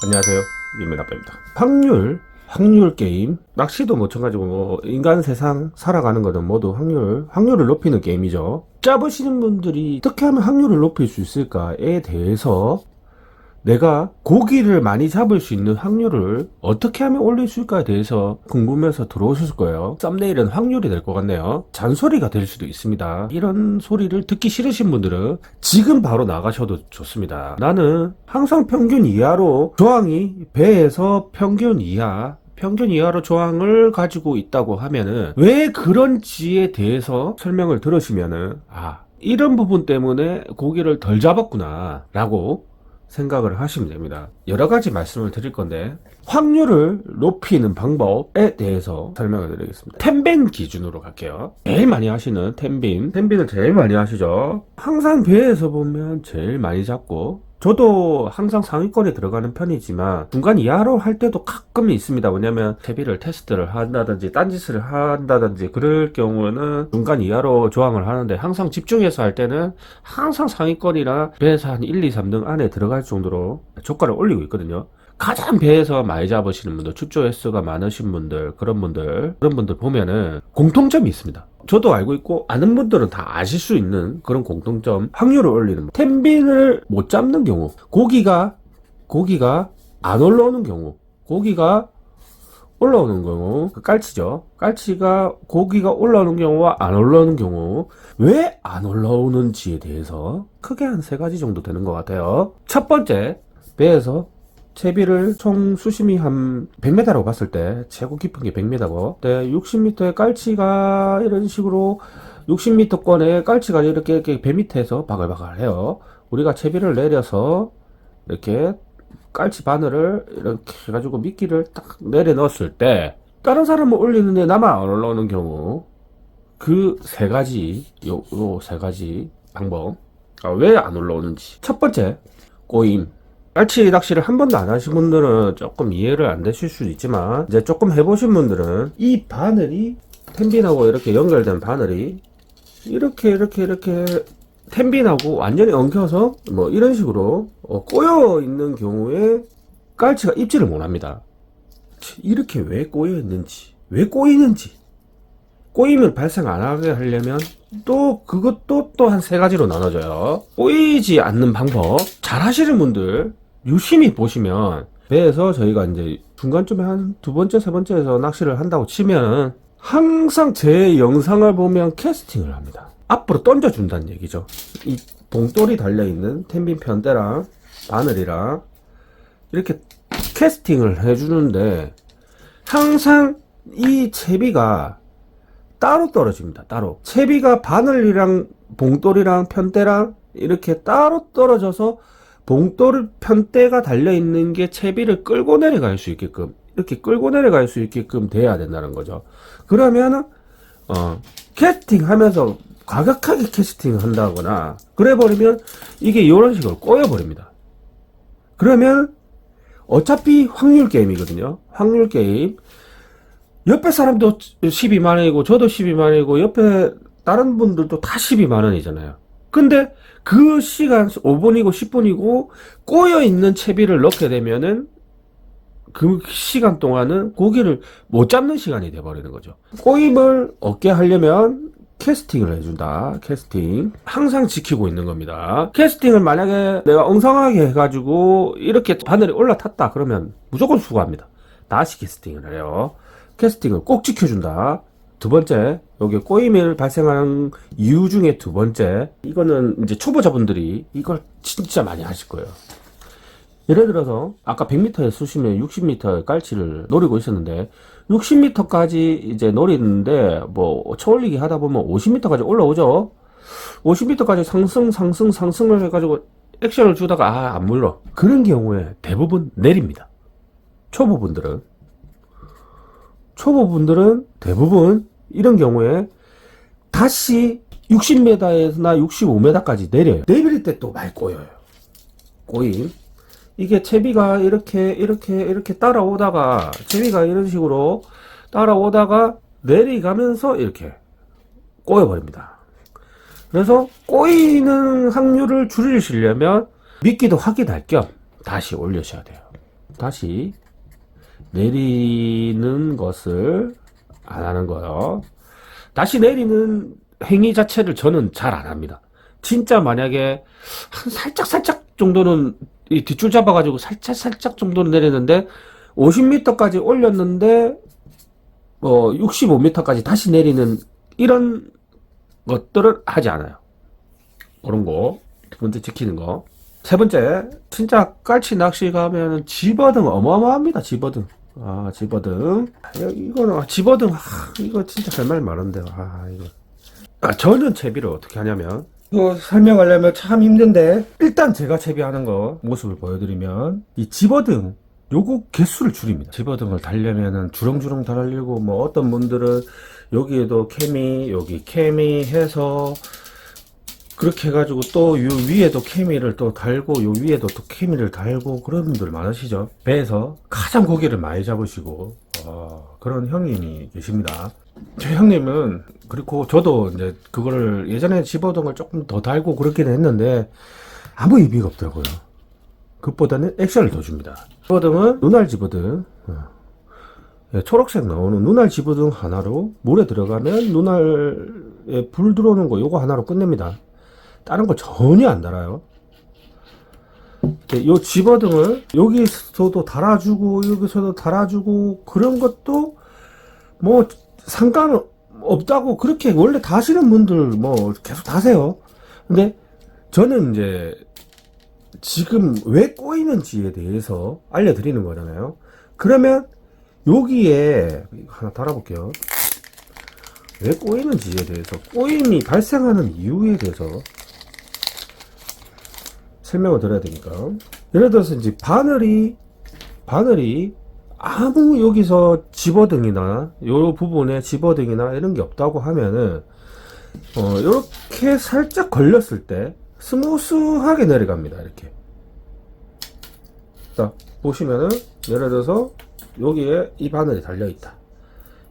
안녕하세요, 윤민아빠입니다. 확률 게임, 낚시도 마찬가지고 인간 세상 살아가는 거는 모두 확률을 높이는 게임이죠. 짜보시는 분들이 어떻게 하면 확률을 높일 수 있을까에 대해서, 내가 고기를 많이 잡을 수 있는 확률을 어떻게 하면 올릴 수 있을까에 대해서 궁금해서 들어오셨을 거예요. 썸네일은 확률이 될 것 같네요. 잔소리가 될 수도 있습니다. 이런 소리를 듣기 싫으신 분들은 지금 바로 나가셔도 좋습니다. 나는 항상 평균 이하로, 조항이 배에서 평균 이하로 조항을 가지고 있다고 하면은 왜 그런지에 대해서 설명을 들으시면은, 이런 부분 때문에 고기를 덜 잡았구나 라고 생각을 하시면 됩니다. 여러 가지 말씀을 드릴 건데, 확률을 높이는 방법에 대해서 설명을 드리겠습니다. 텐빈 기준으로 갈게요. 제일 많이 하시는 텐빈을 제일 많이 하시죠. 항상 배에서 보면 제일 많이 잡고, 저도 항상 상위권에 들어가는 편이지만 중간 이하로 할 때도 가끔 있습니다. 왜냐면 채비를 테스트를 한다든지 딴짓을 한다든지 그럴 경우는 중간 이하로 조항을 하는데, 항상 집중해서 할 때는 항상 상위권이나 배에서 한 1, 2, 3등 안에 들어갈 정도로 조가를 올리고 있거든요. 가장 배에서 많이 잡으시는 분들, 출조 횟수가 많으신 분들, 그런 분들 보면은 공통점이 있습니다. 저도 알고 있고 아는 분들은 다 아실 수 있는 그런 공통점, 확률을 올리는 텐빈을 못 잡는 경우, 고기가 안 올라오는 경우, 고기가 올라오는 경우, 그 깔치죠. 깔치가 고기가 올라오는 경우와 안 올라오는 경우, 왜 안 올라오는지에 대해서 크게 한 3가지 정도 되는 것 같아요. 첫 번째, 배에서 채비를 총 수심이 한 100m라고 봤을 때, 최고 깊은 게 100m고, 60m의 깔치가 이런 식으로 60m권의 깔치가 이렇게 배 밑에서 바글바글 해요. 우리가 채비를 내려서 이렇게 깔치 바늘을 이렇게 해가지고 미끼를 딱 내려 넣었을 때, 다른 사람은 올리는데 나만 안 올라오는 경우, 그 3가지, 요 3가지 방법, 왜 안 올라오는지. 첫 번째, 꼬임. 깔치 낚시를 한 번도 안 하신 분들은 조금 이해를 안 되실 수도 있지만, 이제 조금 해보신 분들은 이 바늘이, 텐빈하고 이렇게 연결된 바늘이 이렇게 텐빈하고 완전히 엉켜서 뭐 이런 식으로 꼬여 있는 경우에 깔치가 입질을 못 합니다. 이렇게 왜 꼬여 있는지, 왜 꼬이는지, 꼬임을 발생 안 하게 하려면 그것도 또 한 3가지로 나눠져요. 꼬이지 않는 방법, 잘 하시는 분들 유심히 보시면, 배에서 저희가 이제 중간쯤에 한 2번째, 3번째에서 낚시를 한다고 치면, 항상 제 영상을 보면 캐스팅을 합니다. 앞으로 던져준다는 얘기죠. 이 봉돌이 달려있는 텐빈 편대랑 바늘이랑 이렇게 캐스팅을 해주는데, 항상 이 채비가 따로 떨어집니다. 따로. 채비가 바늘이랑 봉돌이랑 편대랑 이렇게 따로 떨어져서, 봉돌 편대가 달려있는 게 채비를 끌고 내려갈 수 있게끔, 이렇게 끌고 내려갈 수 있게끔 돼야 된다는 거죠. 그러면은 캐스팅 하면서 과격하게 캐스팅을 한다거나 그래버리면 이게 이런 식으로 꼬여버립니다. 그러면 어차피 확률 게임이거든요. 확률 게임. 옆에 사람도 12만원이고 저도 12만원이고 옆에 다른 분들도 다 12만원이잖아요. 근데 그 시간 5분이고 10분이고 꼬여있는 채비를 넣게 되면은 그 시간 동안은 고기를 못 잡는 시간이 돼버리는 거죠. 꼬임을 얻게 하려면 캐스팅을 해준다. 캐스팅 항상 지키고 있는 겁니다. 캐스팅을 만약에 내가 엉성하게 해가지고 이렇게 바늘이 올라탔다 그러면 무조건 수고합니다. 다시 캐스팅을 해요. 캐스팅을 꼭 지켜준다. 2번째, 여기 꼬임을 발생하는 이유 중에 2번째, 이거는 이제 초보자분들이 이걸 진짜 많이 하실 거예요. 예를 들어서 아까 100m에 수심에 60m의 깔치를 노리고 있었는데, 60m까지 이제 노리는데 뭐 쳐올리기 하다 보면 50m까지 올라오죠. 50m까지 상승을 해가지고 액션을 주다가 안 물러. 그런 경우에 대부분 내립니다. 초보분들은 대부분 이런 경우에 다시 60m에서나 65m까지 내려요. 내릴 때 또 많이 꼬여요. 꼬임. 이게 채비가 이렇게 따라오다가, 채비가 이런 식으로 따라오다가 내려가면서 이렇게 꼬여버립니다. 그래서 꼬이는 확률을 줄이시려면 미끼도 확인할 겸 다시 올리셔야 돼요. 다시 내리는 것을 안 하는 거예요. 다시 내리는 행위 자체를 저는 잘 안 합니다. 진짜 만약에 한 살짝 정도는 이 뒷줄 잡아가지고 살짝 정도는 내리는데 50m까지 올렸는데 65m까지 다시 내리는 이런 것들을 하지 않아요. 그런 거 두 번째 지키는 거. 세 번째, 진짜 깔치 낚시 가면은 집어등 어마어마합니다. 집어등. 집어등. 이거는 집어등. 이거 진짜 할 말 많은데. 이거. 저는 채비를 어떻게 하냐면, 이거 설명하려면 참 힘든데, 일단 제가 채비하는 거 모습을 보여드리면, 이 집어등 요거 개수를 줄입니다. 집어등을 달려면은 주렁주렁 달리고, 뭐 어떤 분들은 여기에도 케미, 여기 케미 해서 그렇게 해가지고 또 요 위에도 케미를 또 달고 요 위에도 또 케미를 달고 그런 분들 많으시죠. 배에서 가장 고기를 많이 잡으시고 그런 형님이 계십니다. 저 형님은 그리고 저도 이제 그거를 예전에 집어등을 조금 더 달고 그렇긴 했는데 아무 의미가 없더라고요. 그것보다는 액션을 더 줍니다. 집어등은 눈알 집어등, 초록색 나오는 눈알 집어등 하나로 물에 들어가면 눈알에 불 들어오는 거 요거 하나로 끝냅니다. 다른 거 전혀 안 달아요. 요 집어등을 여기서도 달아주고 여기서도 달아주고 그런 것도 뭐 상관없다고 그렇게 원래 다시는 분들 뭐 계속 다세요. 근데 저는 이제 지금 왜 꼬이는지에 대해서 알려드리는 거잖아요. 그러면 여기에 하나 달아볼게요. 왜 꼬이는지에 대해서, 꼬임이 발생하는 이유에 대해서 설명을 드려야 되니까. 예를 들어서 이제 바늘이 아무 여기서 집어등이나 요 부분에 집어등이나 이런 게 없다고 하면은 요렇게 살짝 걸렸을 때 스무스하게 내려갑니다. 이렇게 딱 보시면은 예를 들어서 여기에 이 바늘이 달려 있다.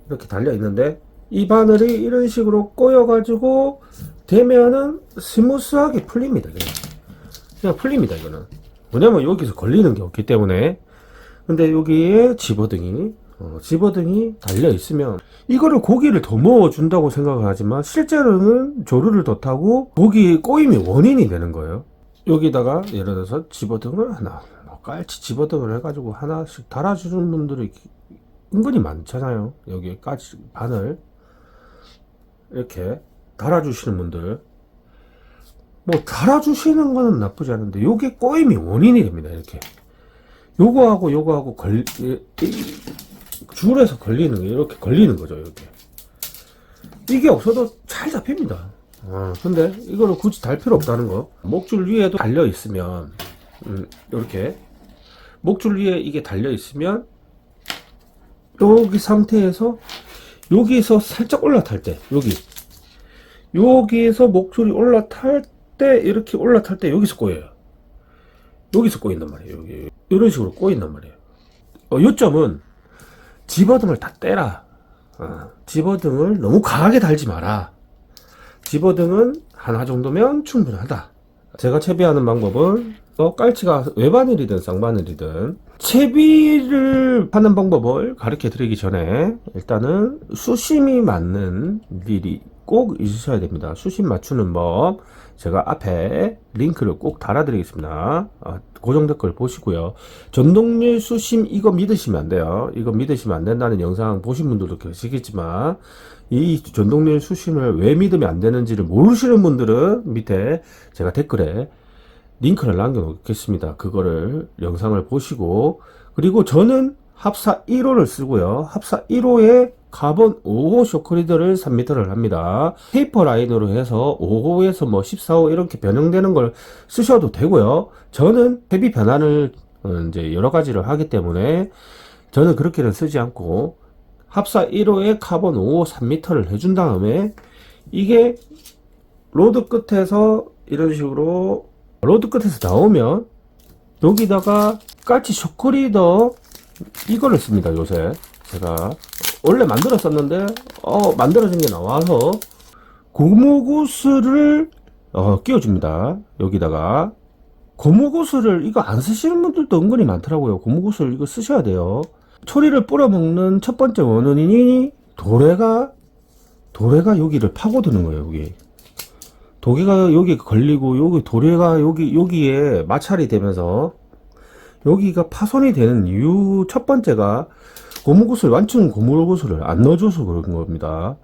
이렇게 달려 있는데 이 바늘이 이런 식으로 꼬여 가지고 되면은 스무스하게 풀립니다. 그냥 풀립니다. 이거는 왜냐면 여기서 걸리는 게 없기 때문에. 근데 여기에 집어등이 달려 있으면 이거를 고기를 더 넣어 준다고 생각을 하지만 실제로는 조류를 더 타고 고기 꼬임이 원인이 되는 거예요. 여기다가 예를 들어서 집어등을 하나, 깔치 집어등을 해가지고 하나씩 달아주는 분들이 은근히 많잖아요. 여기까지 바늘 이렇게 달아주시는 분들, 뭐 달아주시는 거는 나쁘지 않은데 요게 꼬임이 원인이 됩니다. 이렇게 요거하고 줄에서 걸리는 게 이렇게 걸리는 거죠. 이렇게 이게 없어도 잘 잡힙니다. 근데 이거를 굳이 달 필요 없다는 거. 목줄 위에도 달려 있으면 이렇게 목줄 위에 이게 달려 있으면 여기 상태에서 여기서 살짝 올라탈 때 여기에서 목줄이 올라탈 때 이렇게 올라탈 때 여기서 꼬여요. 여기서 꼬인단 말이에요. 여기 이런 식으로 꼬인단 말이에요. 요점은 집어등을 다 떼라. 집어등을 너무 강하게 달지 마라. 집어등은 하나 정도면 충분하다. 제가 채비하는 방법은 깔치가 외바늘이든 쌍바늘이든 채비를 하는 방법을 가르쳐 드리기 전에 일단은 수심이 맞는 일이 꼭 있으셔야 됩니다. 수심 맞추는 법 제가 앞에 링크를 꼭 달아드리겠습니다. 고정 댓글 보시고요. 전동릴 수심 이거 믿으시면 안 돼요. 이거 믿으시면 안 된다는 영상 보신 분들도 계시겠지만 이 전동릴 수심을 왜 믿으면 안 되는지를 모르시는 분들은 밑에 제가 댓글에 링크를 남겨 놓겠습니다. 그거를 영상을 보시고, 그리고 저는 합사 1호를 쓰고요. 합사 1호에 카본 5호 쇼크리더를 3m를 합니다. 테이퍼 라인으로 해서 5호에서 뭐 14호 이렇게 변형되는 걸 쓰셔도 되고요. 저는 헤비 변환을 이제 여러 가지를 하기 때문에 저는 그렇게는 쓰지 않고 합사 1호에 카본 5호 3m를 해준 다음에 이게 로드 끝에서 이런 식으로 로드 끝에서 나오면 여기다가 깔치 쇼크리더 이거를 씁니다. 요새 제가 원래 만들었었는데 만들어진 게 나와서 고무구스를 끼워줍니다. 여기다가 고무구슬을 이거 안 쓰시는 분들도 은근히 많더라고요. 고무구슬 이거 쓰셔야 돼요. 초리를 뿌려먹는 첫 번째 원인이 도래가 여기를 파고드는 거예요. 여기 도개가 여기 걸리고 여기 도래가 여기에 마찰이 되면서 여기가 파손이 되는 이유 첫 번째가 고무구슬, 완충 고무구슬을 안 넣어줘서 그런 겁니다.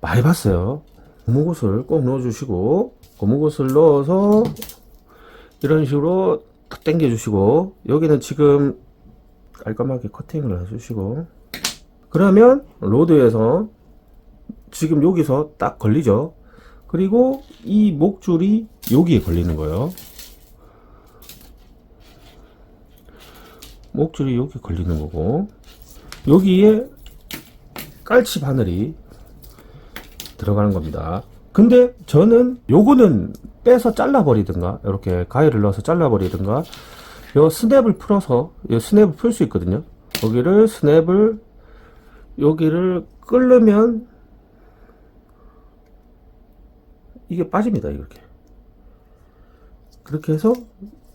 많이 봤어요. 고무구슬 꼭 넣어주시고, 고무구슬 넣어서 이런 식으로 딱 당겨주시고, 여기는 지금 깔끔하게 커팅을 해주시고, 그러면 로드에서 지금 여기서 딱 걸리죠. 그리고 이 목줄이 여기에 걸리는 거예요. 목줄이 여기 걸리는 거고, 여기에 깔치 바늘이 들어가는 겁니다. 근데 저는 요거는 빼서 잘라버리든가, 이렇게 가위를 넣어서 잘라버리든가, 요 스냅을 풀어서, 요 스냅을 풀 수 있거든요. 여기를 끌려면 이게 빠집니다. 이렇게. 그렇게 해서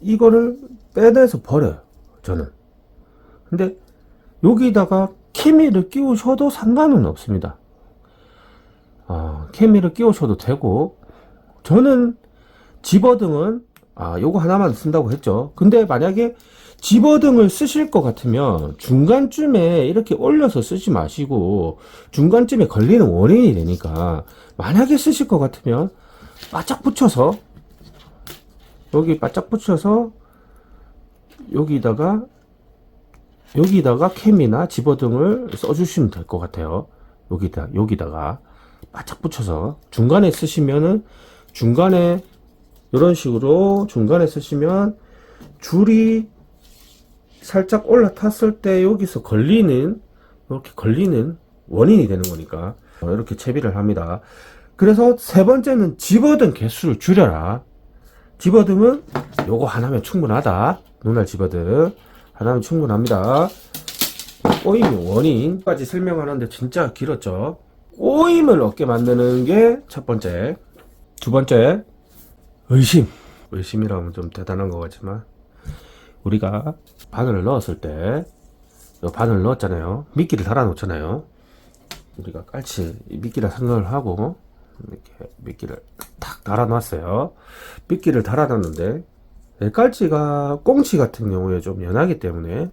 이거를 빼내서 버려요. 저는. 근데 여기다가 케미를 끼우셔도 상관은 없습니다. 케미를 끼우셔도 되고, 저는 집어등은 요거 하나만 쓴다고 했죠. 근데 만약에 집어등을 쓰실 것 같으면 중간쯤에 이렇게 올려서 쓰지 마시고, 중간쯤에 걸리는 원인이 되니까, 만약에 쓰실 것 같으면 바짝 붙여서, 여기 바짝 붙여서 여기다가 캠이나 집어등을 써주시면 될 것 같아요. 여기다가 바짝 붙여서 중간에 쓰시면은, 중간에 이런 식으로 중간에 쓰시면 줄이 살짝 올라탔을 때 여기서 이렇게 걸리는 원인이 되는 거니까 이렇게 채비를 합니다. 그래서 세 번째는 집어등 개수를 줄여라. 집어등은 요거 하나면 충분하다. 눈알 집어등 하나면 충분합니다. 꼬임 원인까지 설명하는데 진짜 길었죠. 꼬임을 얻게 만드는 게 첫 번째. 두 번째, 의심이라면 좀 대단한 것 같지만, 우리가 바늘을 넣었을 때, 바늘을 넣었잖아요. 미끼를 달아 놓잖아요. 우리가 깔치 미끼를 생각을 하고 이렇게 미끼를 탁 달아 놨어요. 미끼를 달아 놨는데, 깔치가 꽁치 같은 경우에 좀 연하기 때문에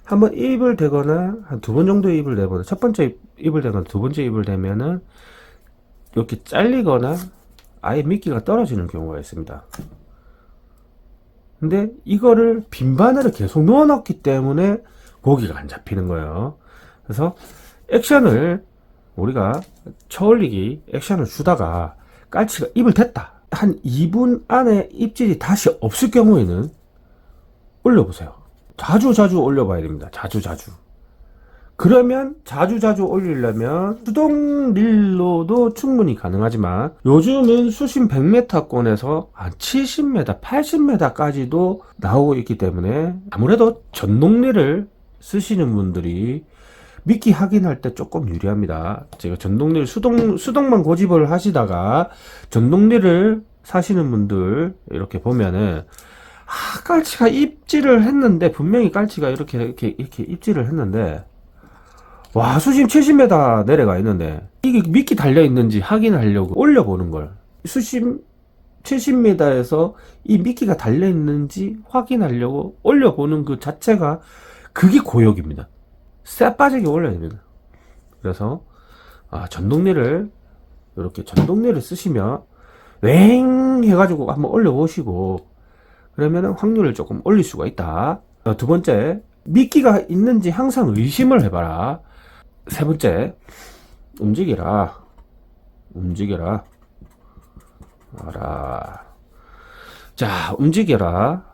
한번 입을 대거나 한 두 번 정도 입을 대거나, 첫 번째 입을 대거나 두 번째 입을 대면은 이렇게 잘리거나 아예 미끼가 떨어지는 경우가 있습니다. 근데 이거를 빈 바늘을 계속 넣어 놨기 때문에 고기가 안 잡히는 거예요. 그래서 액션을 우리가 쳐올리기 액션을 주다가 깔치가 입을 댔다, 한 2분 안에 입질이 다시 없을 경우에는 올려보세요. 자주 올려봐야 됩니다. 자주. 그러면 자주 올리려면 수동 릴로도 충분히 가능하지만, 요즘은 수심 100m권에서 한 70m, 80m까지도 나오고 있기 때문에 아무래도 전동릴을 쓰시는 분들이 미끼 확인할 때 조금 유리합니다. 제가 전동릴 수동만 고집을 하시다가 전동릴을 사시는 분들 이렇게 보면은, 깔치가 입질을 했는데, 분명히 깔치가 이렇게 입질을 했는데, 와, 수심 70m 내려가 있는데 이게 미끼 달려 있는지 확인하려고 올려보는 걸, 수심 70m에서 이 미끼가 달려 있는지 확인하려고 올려보는 그 자체가, 그게 고역입니다. 쎄 빠지게 올려야 됩니다. 그래서 전동릴을 쓰시면 웽 해가지고 한번 올려보시고, 그러면은 확률을 조금 올릴 수가 있다. 두 번째, 미끼가 있는지 항상 의심을 해봐라. 세 번째, 움직여라. 자, 움직여라.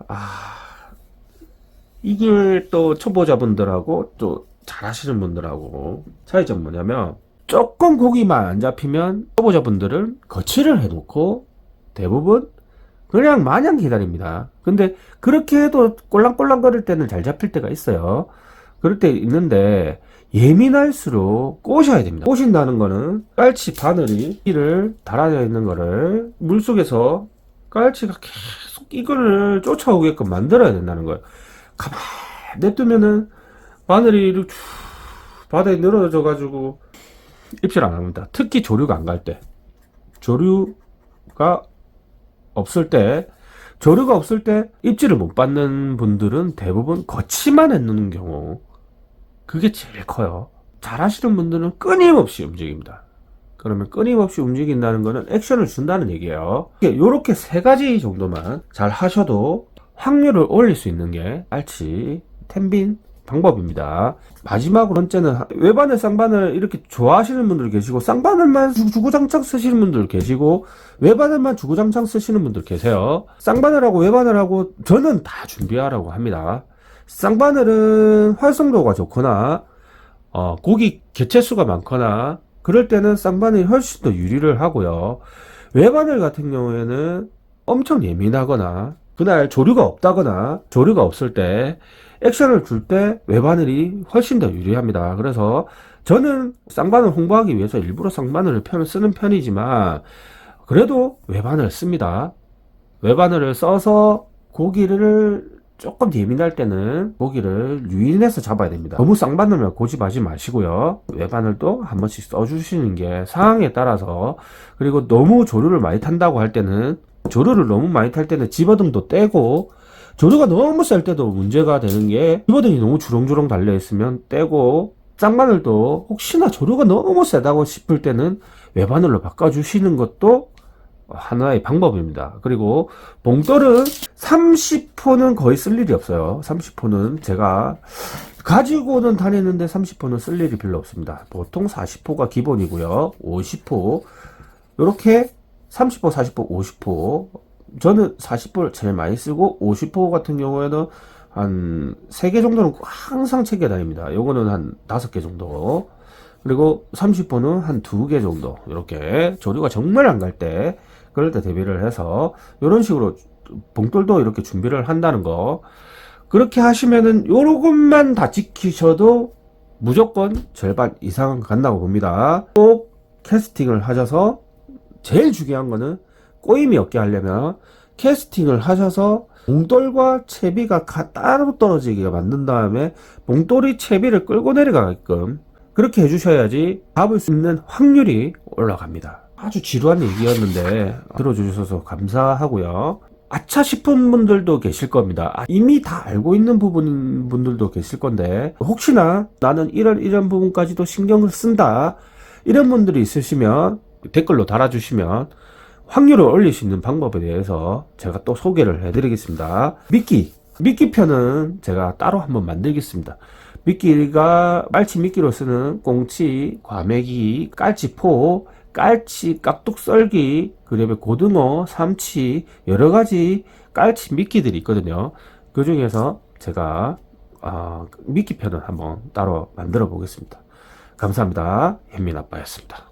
이걸 또 초보자분들하고 또 잘하시는 분들하고 차이점 뭐냐면, 조금 고기만 안 잡히면 초보자분들은 거치를 해놓고 대부분 그냥 마냥 기다립니다. 근데 그렇게 해도 꼴랑꼴랑거릴 때는 잘 잡힐 때가 있어요. 그럴 때 있는데, 예민할수록 꼬셔야 됩니다. 꼬신다는 거는 깔치 바늘이 이를 달아져 있는 거를 물속에서 깔치가 이거를 쫓아오게끔 만들어야 된다는 거예요. 가만히 냅두면은 바늘이 이렇게 쭉 바다에 늘어져 가지고 입질 안 합니다. 특히 조류가 안 갈 때, 조류가 없을 때 입질을 못 받는 분들은 대부분 거치만 해놓는 경우, 그게 제일 커요. 잘 하시는 분들은 끊임없이 움직입니다. 그러면 끊임없이 움직인다는 거는 액션을 준다는 얘기예요. 이렇게 세 가지 정도만 잘 하셔도 확률을 올릴 수 있는 게 알치 텐빈 방법입니다. 마지막으로 번째는 외바늘 쌍바늘 이렇게 좋아하시는 분들 계시고, 쌍바늘만 주구장창 쓰시는 분들 계시고, 외바늘만 주구장창 쓰시는 분들 계세요. 쌍바늘하고 외바늘하고 저는 다 준비하라고 합니다. 쌍바늘은 활성도가 좋거나 고기 개체수가 많거나 그럴 때는 쌍바늘이 훨씬 더 유리를 하고요. 외바늘 같은 경우에는 엄청 예민하거나 그날 조류가 없을 때 액션을 줄 때 외바늘이 훨씬 더 유리합니다. 그래서 저는 쌍바늘 홍보하기 위해서 일부러 쌍바늘을 쓰는 편이지만 그래도 외바늘 씁니다. 외바늘을 써서 고기를 조금 예민할 때는 고기를 유인해서 잡아야 됩니다. 너무 쌍바늘만 고집하지 마시고요. 외바늘도 한 번씩 써주시는 게 상황에 따라서, 그리고 너무 조류를 많이 탄다고 할 때는, 조류를 너무 많이 탈 때는 집어등도 떼고, 조류가 너무 셀 때도 문제가 되는 게 집어등이 너무 주렁주렁 달려있으면 떼고, 쌍바늘도 혹시나 조류가 너무 세다고 싶을 때는 외바늘로 바꿔주시는 것도 하나의 방법입니다. 그리고 봉돌은 30호는 거의 쓸 일이 없어요. 30호는 제가 가지고는 다니는데 30호는 쓸 일이 별로 없습니다. 보통 40호가 기본이고요. 50호 이렇게 30호, 40호, 50호, 저는 40호를 제일 많이 쓰고 50호 같은 경우에는 한 3개 정도는 항상 챙겨 다닙니다. 요거는 한 5개 정도, 그리고 30호는 한 2개 정도, 이렇게 조류가 정말 안 갈 때, 그럴 때 대비를 해서 이런 식으로 봉돌도 이렇게 준비를 한다는 거, 그렇게 하시면은 요것만 다 지키셔도 무조건 절반 이상 간다고 봅니다. 꼭 캐스팅을 하셔서, 제일 중요한 거는 꼬임이 없게 하려면 캐스팅을 하셔서 봉돌과 채비가 따로 떨어지게 만든 다음에 봉돌이 채비를 끌고 내려가게끔 그렇게 해주셔야지 잡을 수 있는 확률이 올라갑니다. 아주 지루한 얘기였는데 들어주셔서 감사하고요. 아차 싶은 분들도 계실 겁니다. 이미 다 알고 있는 분들도 계실 건데, 혹시나 나는 이런 부분까지도 신경을 쓴다, 이런 분들이 있으시면 댓글로 달아주시면 확률을 올릴 수 있는 방법에 대해서 제가 또 소개를 해드리겠습니다. 미끼 편은 제가 따로 한번 만들겠습니다. 미끼가 말치 미끼로 쓰는 꽁치, 과메기, 깔치포, 깔치, 깍둑썰기, 그리고 고등어, 삼치, 여러가지 깔치 미끼들이 있거든요. 그 중에서 제가 미끼 편을 한번 따로 만들어 보겠습니다. 감사합니다. 현민아빠였습니다.